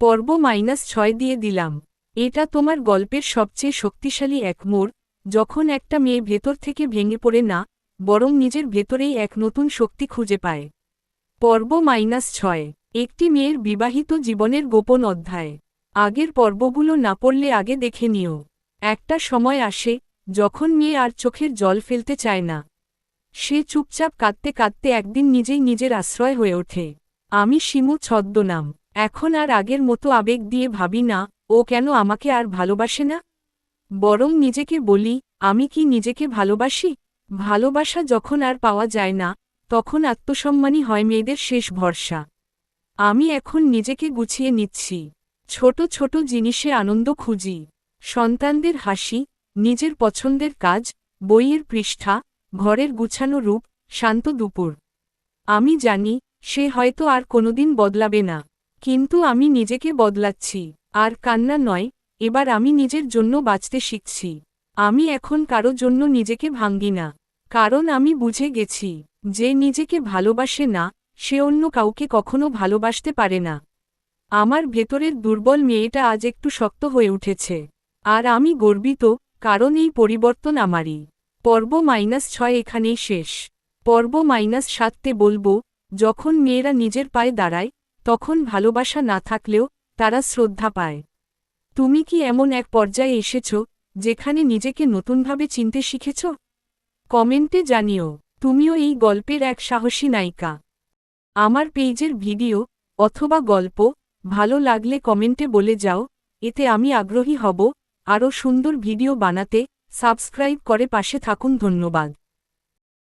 পর্ব -6 দিয়ে দিলাম। এটা তোমার গল্পের সবচেয়ে শক্তিশালী এক মোড়, যখন একটা মেয়ে ভেতর থেকে ভেঙে পড়ে না, বরং নিজের ভেতরেই এক নতুন শক্তি খুঁজে পায়। পর্ব -6, একটি মেয়ের বিবাহিত জীবনের গোপন অধ্যায়। আগের পর্বগুলো না পড়লে আগে দেখে নিও। একটা সময় আসে যখন মেয়ে আর চোখের জল ফেলতে চায় না। সে চুপচাপ কাঁদতে কাঁদতে একদিন নিজেই নিজের আশ্রয় হয়ে ওঠে। আমি শিমু ছদ্মনাম। এখন আর আগের মতো আবেগ দিয়ে ভাবি না, ও কেন আমাকে আর ভালোবাসে না, বরং নিজেকে বলি, আমি কি নিজেকে ভালোবাসি? ভালোবাসা যখন আর পাওয়া যায় না, তখন আত্মসম্মানই হয় মেয়েদের শেষ ভরসা। আমি এখন নিজেকে গুছিয়ে নিচ্ছি। ছোট ছোট জিনিসে আনন্দ খুঁজি। সন্তানদের হাসি, নিজের পছন্দের কাজ, বইয়ের পৃষ্ঠা, ঘরের গুছানো রূপ, শান্ত দুপুর। আমি জানি সে হয়তো আর কোনোদিন বদলাবে না, কিন্তু আমি নিজেকে বদলাচ্ছি। আর কান্না নয়, এবার আমি নিজের জন্য বাঁচতে শিখছি। আমি এখন কারো জন্য নিজেকে ভাঙ্গি না, কারণ আমি বুঝে গেছি যে নিজেকে ভালোবাসে না, সে অন্য কাউকে কখনো ভালোবাসতে পারে না। আমার ভেতরের দুর্বল মেয়েটা আজ একটু শক্ত হয়ে উঠেছে। আর আমি গর্বিত, কারণ এই পরিবর্তন আমারই। পর্ব -6 এখানেই শেষ। পর্ব -7তে বলবো, যখন মেয়েরা নিজের পায়ে দাঁড়ায়, তখন ভালোবাসা না থাকলেও তারা শ্রদ্ধা পায়। তুমি কি এমন এক পর্যায়ে এসেছ যেখানে নিজেকে নতুনভাবে চিনতে শিখেছ? কমেন্টে জানিও, তুমিও এই গল্পের এক সাহসী নায়িকা। আমার পেজের ভিডিও অথবা গল্প ভালো লাগলে কমেন্টে বলে যাও, এতে আমি আগ্রহী হব আরও সুন্দর ভিডিও বানাতে। সাবস্ক্রাইব করে পাশে থাকুন। ধন্যবাদ।